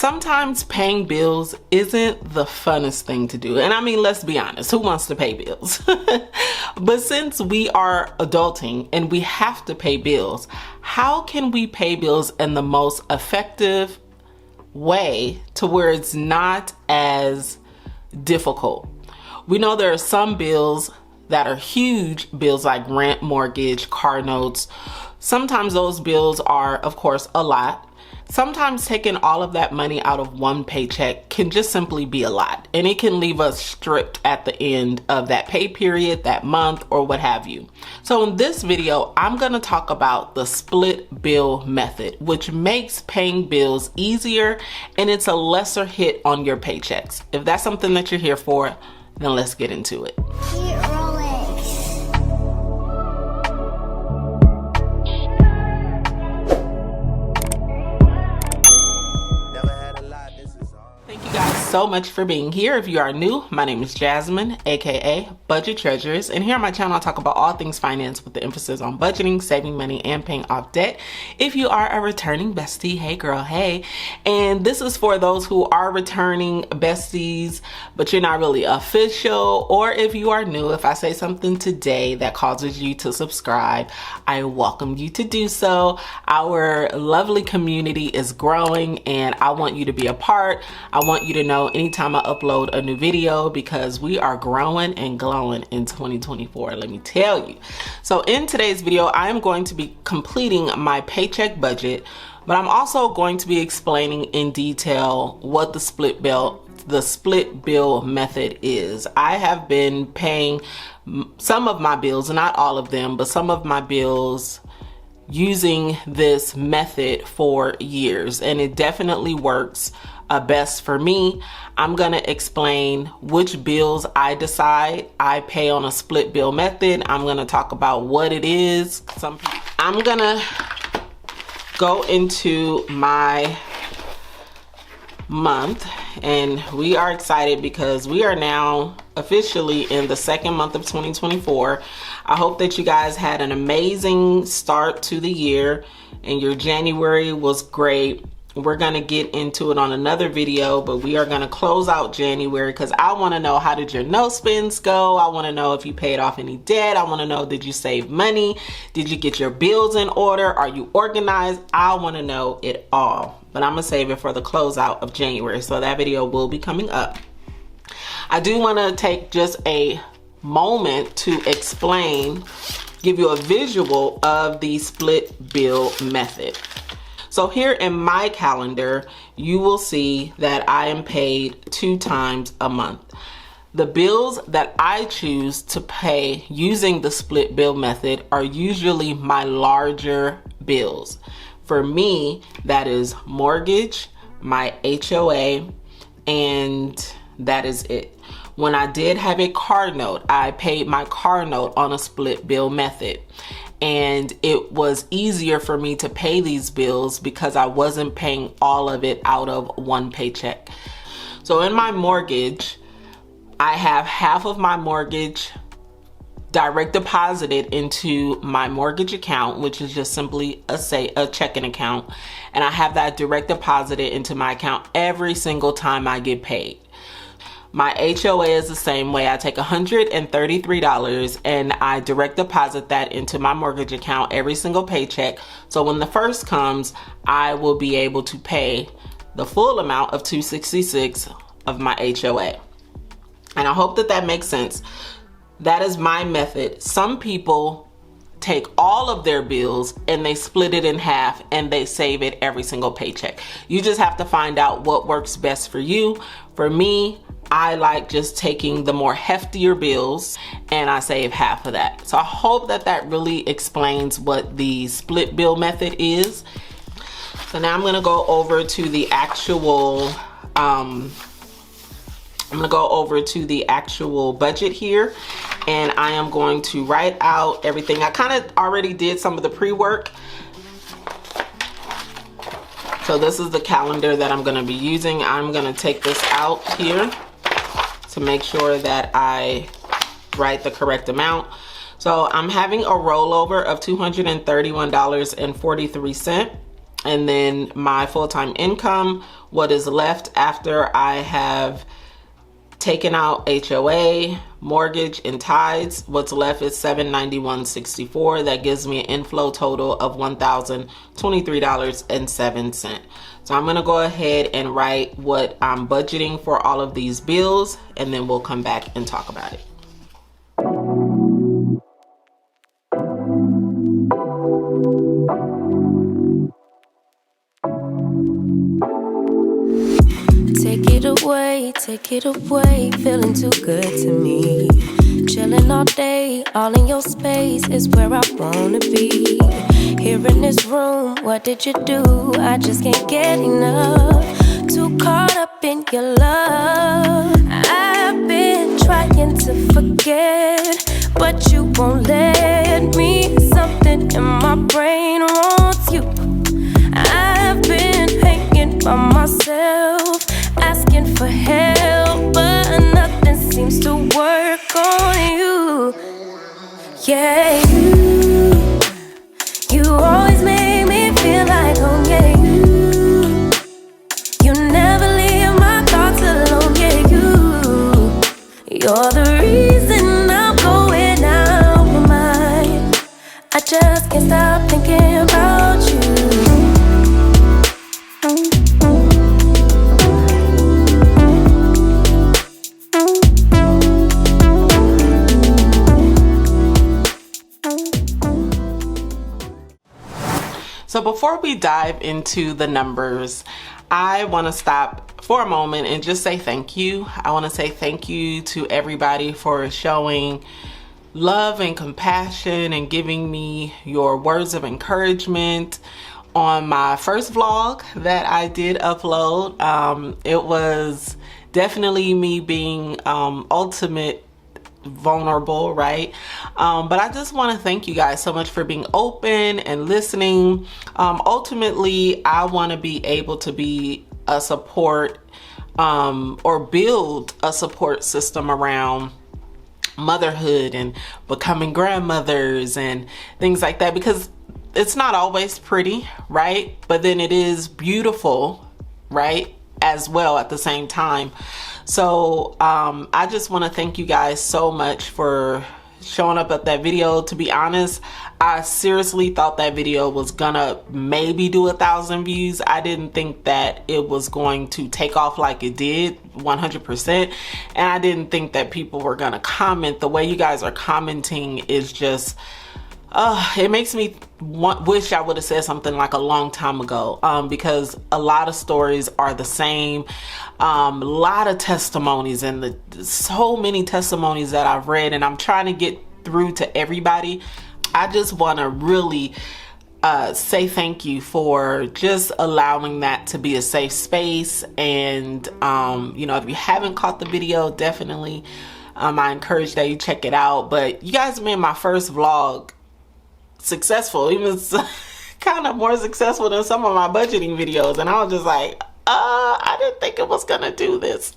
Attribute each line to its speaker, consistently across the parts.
Speaker 1: Sometimes paying bills isn't the funnest thing to do. And I mean, let's be honest, who wants to pay bills? But since we are adulting and we have to pay bills, how can we pay bills in the most effective way to where it's not as difficult? We know there are some bills that are huge bills like rent, mortgage, car notes. Sometimes those bills are, of course, a lot. Sometimes taking all of that money out of one paycheck can just simply be a lot, and it can leave us stripped at the end of that pay period, that month, or what have you. So in this video, I'm going to talk about the split bill method, which makes paying bills easier and it's a lesser hit on your paychecks. If that's something that you're here for, then let's get into it. So much for being here. If you are new, my name is Jasmine, aka Budget Treasures, and here on my channel I talk about all things finance with the emphasis on budgeting, saving money, and paying off debt. If you are a returning bestie, hey girl, hey. And this is for those who are returning besties, but you're not really official, or if you are new, if I say something today that causes you to subscribe, I welcome you to do so. Our lovely community is growing and I want you to be a part. I want you to know anytime I upload a new video, because we are growing and glowing in 2024, let me tell you. So in today's video, I am going to be completing my paycheck budget, but I'm also going to be explaining in detail what the split bill method is. I have been paying some of my bills, not all of them, but some of my bills using this method for years, and it definitely works best for me. I'm gonna explain which bills I decide I pay on a split bill method. I'm gonna talk about what it is. I'm gonna go into my month, and we are excited because we are now officially in the second month of 2024. I hope that you guys had an amazing start to the year and your January was great. We're gonna get into it on another video, but we are gonna close out January because I want to know, how did your no spends go? I want to know if you paid off any debt. I want to know, did you save money? Did you get your bills in order? Are you organized? I want to know it all, but I'm gonna save it for the closeout of January, so that video will be coming up. I do want to take just a moment to explain, give you a visual of the split bill method. So here in my calendar, you will see that I am paid 2 times a month. The bills that I choose to pay using the split bill method are usually my larger bills. For me, that is mortgage, my HOA, and that is it. When I did have a car note, I paid my car note on a split bill method. And it was easier for me to pay these bills because I wasn't paying all of it out of one paycheck. So in my mortgage, I have half of my mortgage direct deposited into my mortgage account, which is just simply a checking account. And I have that direct deposited into my account every single time I get paid. My HOA is the same way. I take $133 and I direct deposit that into my mortgage account every single paycheck. So when the first comes, I will be able to pay the full amount of $266 of my HOA. And I hope that that makes sense. That is my method. Some people take all of their bills and they split it in half and they save it every single paycheck. You just have to find out what works best for you. For me, I like just taking the more heftier bills and I save half of that. So I hope that that really explains what the split bill method is. So now I'm gonna go over to the actual budget here, and I am going to write out everything. I kind of already did some of the pre-work. So this is the calendar that I'm gonna be using. I'm gonna take this out here to make sure that I write the correct amount. So I'm having a rollover of $231.43. And then my full-time income what is left after I have taken out HOA, mortgage, and tithes, what's left is $791.64. That gives me an inflow total of $1,023.07. So I'm gonna go ahead and write what I'm budgeting for all of these bills, and then we'll come back and talk about it.
Speaker 2: Take it away, feeling too good to me. Chilling all day, all in your space is where I wanna be. Here in this room, what did you do? I just can't get enough. Too caught up in your love. I've been trying to forget, but you won't let me. Something in my brain wants you. I've been hanging by myself, asking for help, but nothing seems to work on you. Yeah, you always make me feel like home. Yeah, you never leave my thoughts alone. Yeah, you're the reason I'm going out my mind. I just can't stop thinking about you.
Speaker 1: So before we dive into the numbers, I want to stop for a moment and just say thank you. I want to say thank you to everybody for showing love and compassion and giving me your words of encouragement on my first vlog that I did upload. It was definitely me being ultimate vulnerable, right? But I just want to thank you guys so much for being open and listening. Ultimately, I want to be able to be a support or build a support system around motherhood and becoming grandmothers and things like that, because it's not always pretty, right? But then it is beautiful, right? As well at the same time. So I just want to thank you guys so much for showing up at that video. To be honest, I seriously thought that video was gonna maybe do 1,000 views. I didn't think that it was going to take off like it did, 100%. And I didn't think that people were gonna comment. The way you guys are commenting is just, it makes me wish I would have said something like a long time ago, because a lot of stories are the same. A lot of testimonies, and so many testimonies that I've read, and I'm trying to get through to everybody. I just want to really say thank you for just allowing that to be a safe space. And you know, if you haven't caught the video, definitely I encourage that you check it out. But you guys made my first vlog successful, even kind of more successful than some of my budgeting videos, and I was just like, I didn't think it was gonna do this.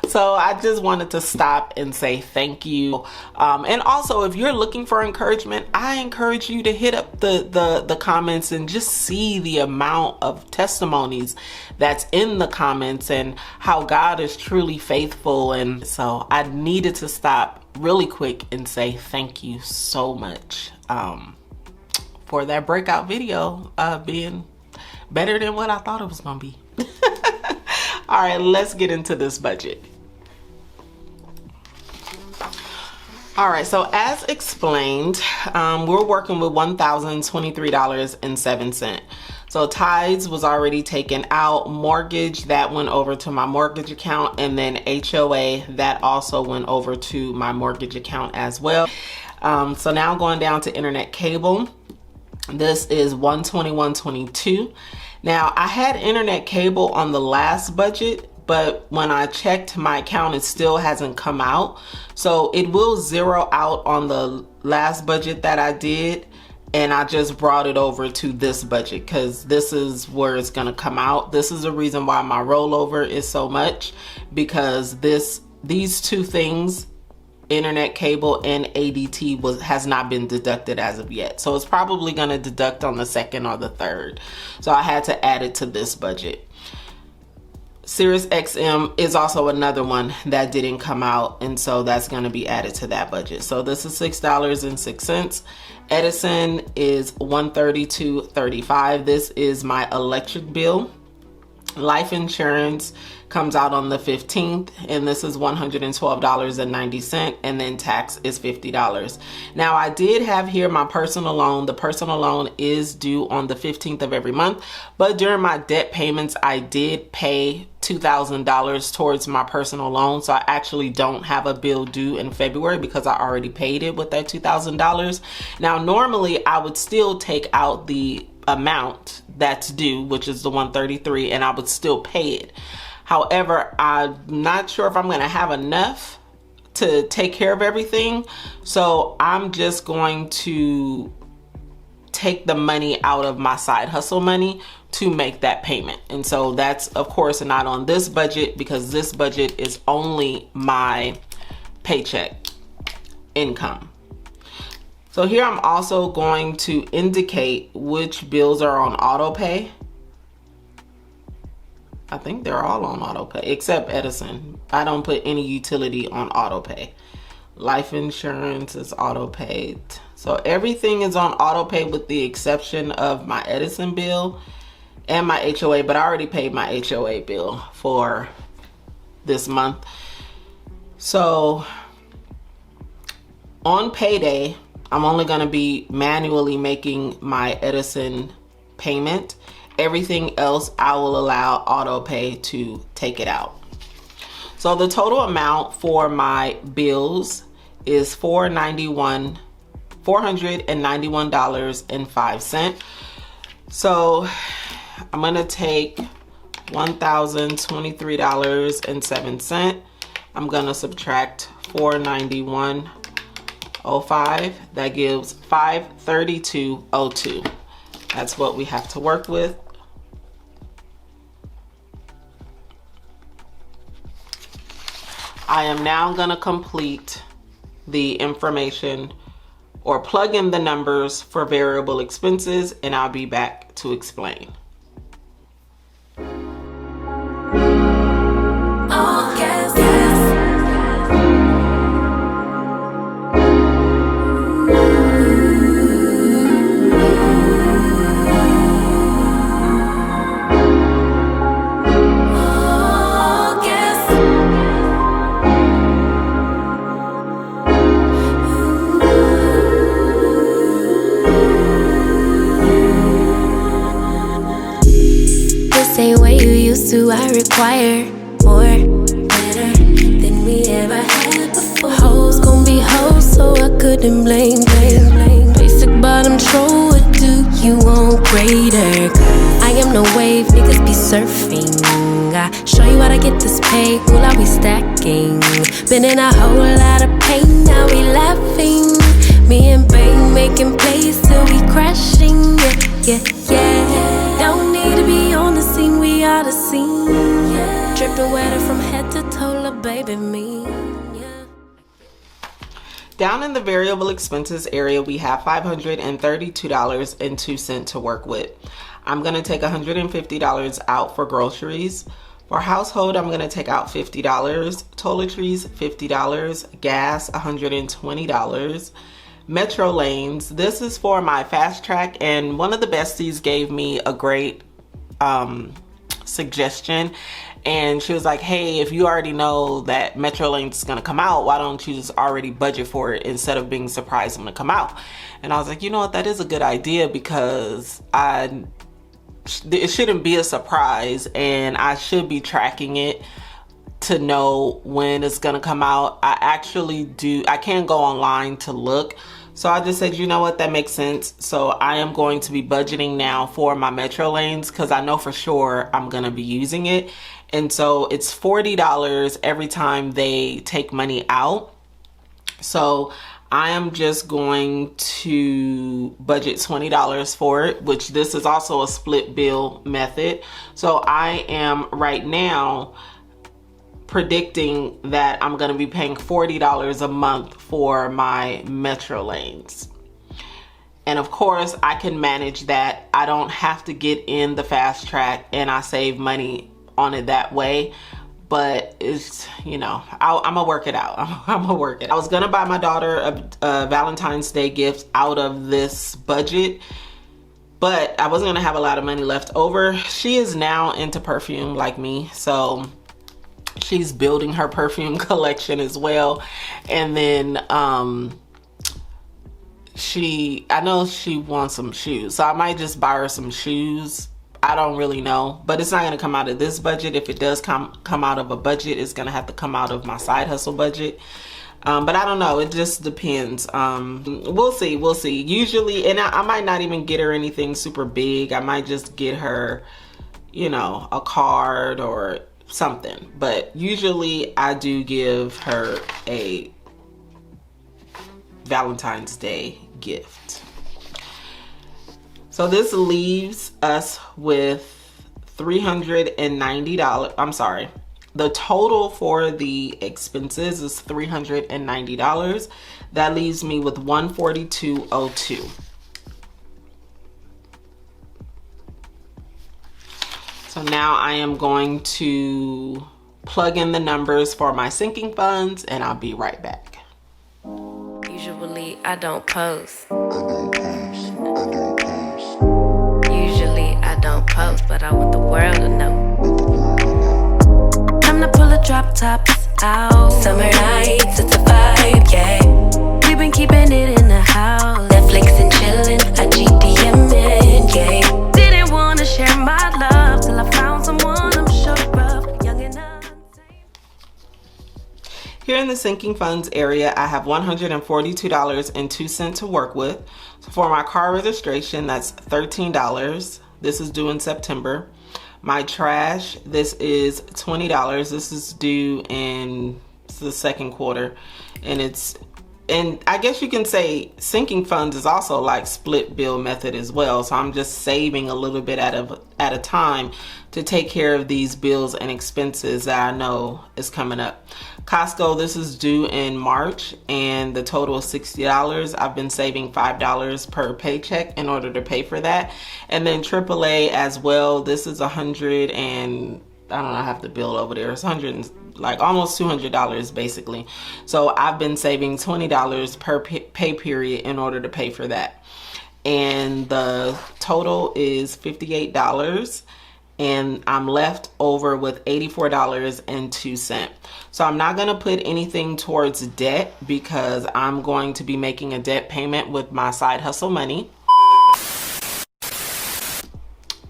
Speaker 1: So I just wanted to stop and say thank you. And also, if you're looking for encouragement, I encourage you to hit up the comments and just see the amount of testimonies that's in the comments and how God is truly faithful. And so I needed to stop really quick and say thank you so much for that breakout video being better than what I thought it was gonna be. All right, let's get into this budget. All right, so as explained, we're working with $1,023.07. So tithes was already taken out, mortgage, that went over to my mortgage account, and then HOA, that also went over to my mortgage account as well. So now going down to internet cable, this is $121.22. Now, I had internet cable on the last budget, but when I checked my account, it still hasn't come out. So it will zero out on the last budget that I did, and I just brought it over to this budget because this is where it's gonna come out. This is the reason why my rollover is so much, because these two things, internet cable and ADT, has not been deducted as of yet. So it's probably going to deduct on the 2nd or the 3rd. So I had to add it to this budget. Sirius XM is also another one that didn't come out, and so that's going to be added to that budget. So this is $6.06. Edison is $132.35. This is my electric bill. Life insurance comes out on the 15th, and this is $112.90, and then tax is $50. Now, I did have here my personal loan. The personal loan is due on the 15th of every month, but during my debt payments, I did pay $2,000 towards my personal loan, so I actually don't have a bill due in February because I already paid it with that $2,000. Now, normally, I would still take out the amount that's due, which is the $133, and I would still pay it. However, I'm not sure if I'm going to have enough to take care of everything, so I'm just going to take the money out of my side hustle money to make that payment. And so that's, of course, not on this budget because this budget is only my paycheck income. So here I'm also going to indicate which bills are on auto pay. I think they're all on auto pay except Edison. I don't put any utility on auto pay. Life insurance is auto paid. So everything is on auto pay with the exception of my Edison bill and my HOA, but I already paid my HOA bill for this month. So on payday, I'm only going to be manually making my Edison payment. Everything else, I will allow auto pay to take it out. So the total amount for my bills is $491.05. So I'm going to take $1,023.07. I'm going to subtract $491.05. That gives $532.02. That's what we have to work with. I am now going to complete the information or plug in the numbers for variable expenses, and I'll be back to explain.
Speaker 2: I require more, better than we ever had before. Hoes gon' be hoes, so I couldn't blame. Basic bottom troll, what do you want greater? I am no wave, niggas be surfing. I show you how to get this pay, will I be stacking? Been in a whole lot of pain, now we laughing. Me and Bang making plays till we crashing. Yeah. Don't need to be on the scene, we are the scene. Dripping wetter from head to toe, la baby me.
Speaker 1: Down in the variable expenses area, we have $532.02 to work with. I'm going to take $150 out for groceries. For household, I'm going to take out $50. Toiletries, $50. Gas, $120. Metro lanes, this is for my fast track, and one of the besties gave me a great suggestion, and she was like, hey, if you already know that Metro lanes is going to come out, why don't you just already budget for it instead of being surprised when it come out? And I was like, you know what, that is a good idea because it shouldn't be a surprise, and I should be tracking it to know when it's gonna come out. I can't go online to look, so I just said, you know what, that makes sense. So I am going to be budgeting now for my Metro lanes because I know for sure I'm gonna be using it. And so it's $40 every time they take money out. So I am just going to budget $20 for it, which this is also a split bill method. So I am right now predicting that I'm going to be paying $40 a month for my Metro lanes. And of course, I can manage that. I don't have to get in the fast track, and I save money on it that way. But it's, you know, I'm gonna work it out. I'm gonna work it. I was gonna buy my daughter a Valentine's Day gift out of this budget, but I wasn't gonna have a lot of money left over. She is now into perfume like me, so she's building her perfume collection as well. And then I know she wants some shoes, so I might just buy her some shoes. I don't really know, but it's not going to come out of this budget. If it does come out of a budget, it's going to have to come out of my side hustle budget. But I don't know. It just depends. We'll see. We'll see. Usually, and I might not even get her anything super big. I might just get her, you know, a card or something. But usually I do give her a Valentine's Day gift. So this leaves us with $390. I'm sorry. The total for the expenses is $390. That leaves me with $142.02. So now I am going to plug in the numbers for my sinking funds, and I'll be right back.
Speaker 2: Usually I don't post. Usually I don't post, but I want the world to know. Time to pull the drop tops out. Summer nights, it's a vibe, yeah. We've been keeping it in the house. Netflix and chillin', I GDM'in', yeah. Didn't wanna share my love till I found someone I'm sure of, young enough.
Speaker 1: Here in the sinking funds area, I have $142.02 to work with. So for my car registration, that's $13. This is due in September. My trash, this is $20. This is due in the second quarter. And I guess you can say sinking funds is also like split bill method as well. So I'm just saving a little bit at a time to take care of these bills and expenses that I know is coming up. Costco, this is due in March and the total is $60. I've been saving $5 per paycheck in order to pay for that. And then AAA as well. This is $100 and I don't know, I have the bill over there. It's like almost $200 basically. So I've been saving $20 per pay period in order to pay for that. And the total is $58. And I'm left over with $84.02. So I'm not going to put anything towards debt because I'm going to be making a debt payment with my side hustle money.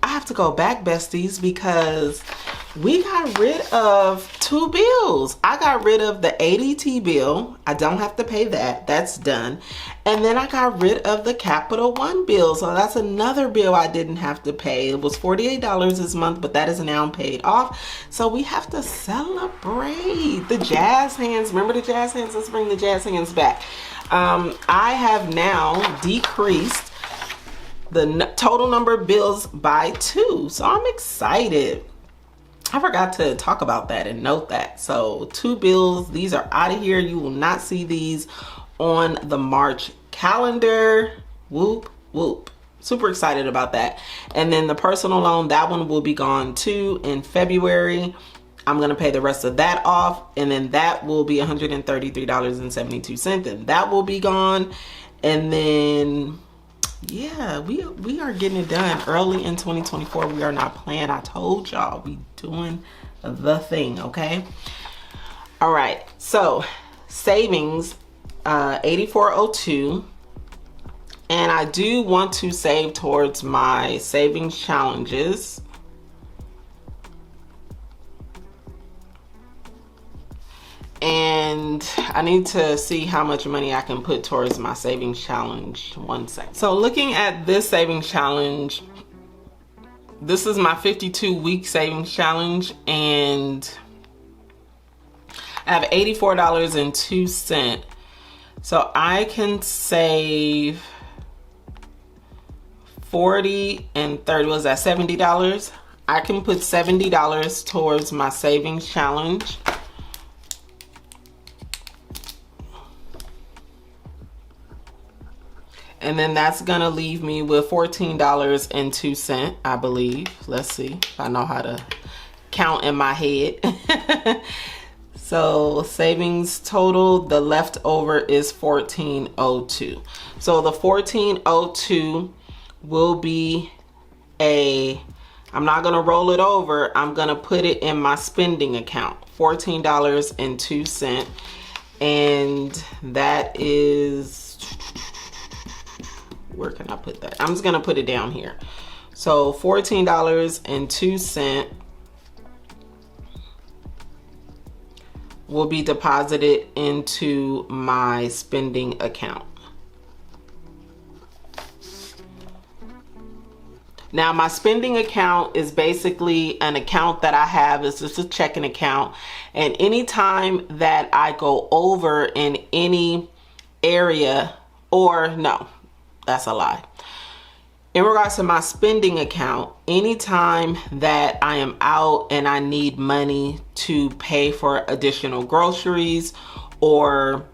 Speaker 1: I have to go back, besties, because we got rid of 2 bills. I got rid of the ADT bill. I don't have to pay that. That's done. And then I got rid of the Capital One bill. So that's another bill I didn't have to pay. It was $48 this month, but that is now paid off. So we have to celebrate the jazz hands. Remember the jazz hands? Let's bring the jazz hands back. I have now decreased the total number of bills by 2. So I'm excited. I forgot to talk about that and note that. So 2 bills, these are out of here. You will not see these on the March calendar. Whoop, whoop. Super excited about that. And then the personal loan, that one will be gone too in February. I'm going to pay the rest of that off. And then that will be $133.72. And that will be gone. And then yeah, we are getting it done early in 2024. We are not playing. I told y'all we doing the thing, okay? All right, so savings, $84.02, and I do want to save towards my savings challenges. And I need to see how much money I can put towards my savings challenge. 1 second. So looking at this savings challenge, this is my 52-week savings challenge, and I have $84.02. So I can save 40 and 30. Was that $70? I can put $70 towards my savings challenge. And then that's gonna leave me with $14.02, I believe. Let's see if I know how to count in my head. So savings total, the leftover is $14.02. So the $14.02 will be I'm not gonna roll it over, I'm gonna put it in my spending account, $14.02. And that is, where can I put that? I'm just gonna put it down here. So $14.02 will be deposited into my spending account. Now, my spending account is basically an account that I have. It's just a checking account. And anytime that I go over in any area, or no, that's a lie. In regards to my spending account, anytime that I am out and I need money to pay for additional groceries or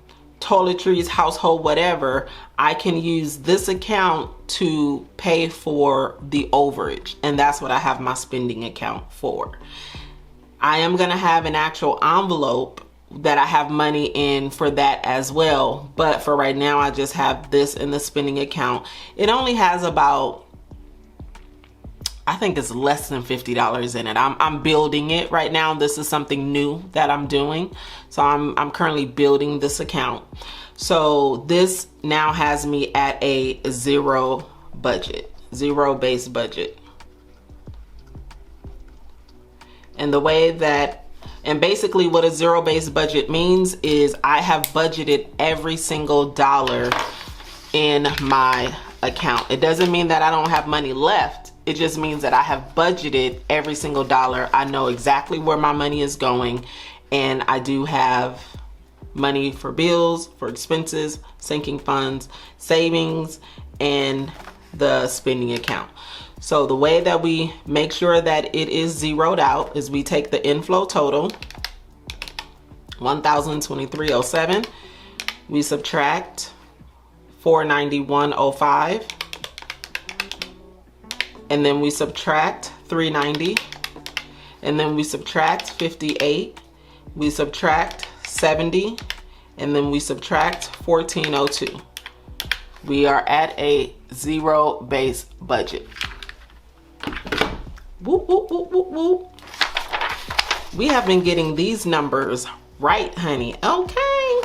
Speaker 1: toiletries, household, whatever, I can use this account to pay for the overage. And that's what I have my spending account for. I am going to have an actual envelope that I have money in for that as well. But for right now, I just have this in the spending account. It only has about, I think it's less than $50 in it. I'm building it right now. This is something new that I'm doing. So I'm currently building this account. So this now has me at a zero base budget. And the way that, and basically what a zero-based budget means is I have budgeted every single dollar in my account. It doesn't mean that I don't have money left. It just means that I have budgeted every single dollar. I know exactly where my money is going, and I do have money for bills, for expenses, sinking funds, savings, and the spending account. So the way that we make sure that it is zeroed out is we take the inflow total, $1,023.07. We subtract $491.05. And then we subtract $390. And then we subtract $58. We subtract $70. And then we subtract $14.02. We are at a zero base budget. Whoop, whoop, whoop, whoop, whoop. We have been getting these numbers right, honey. Okay.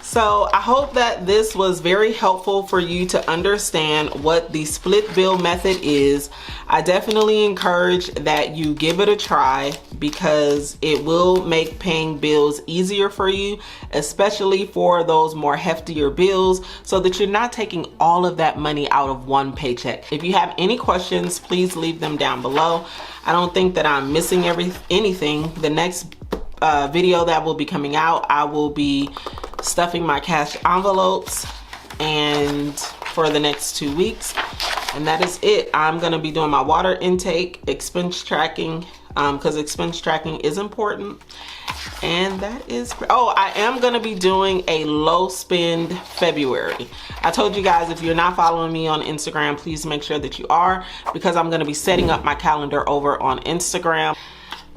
Speaker 1: So I hope that this was very helpful for you to understand what the split bill method is. I definitely encourage that you give it a try because it will make paying bills easier for you, especially for those more heftier bills, so that you're not taking all of that money out of one paycheck. If you have any questions, please leave them down below. I don't think that I'm missing anything. The next video that will be coming out, I will be stuffing my cash envelopes and for the next 2 weeks, and that is it. I'm gonna be doing my water intake, expense tracking, because expense tracking is important, and that is, oh, I am gonna be doing a low spend February. I told you guys, if you're not following me on Instagram, please make sure that you are, because I'm gonna be setting up my calendar over on Instagram.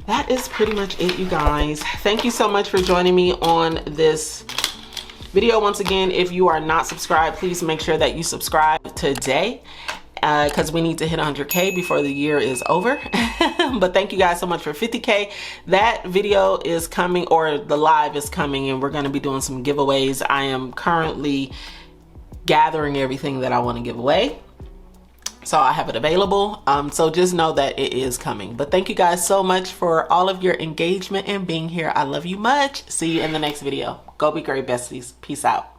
Speaker 1: That is pretty much it, you guys. Thank you so much for joining me on this video. Once again, if you are not subscribed, please make sure that you subscribe today, because we need to hit 100K before the year is over. But thank you guys so much for 50K. That video is coming, or the live is coming, and we're going to be doing some giveaways. I am currently gathering everything that I want to give away, so I have it available. So just know that it is coming. But thank you guys so much for all of your engagement and being here. I love you much. See you in the next video. Go be great, besties. Peace out.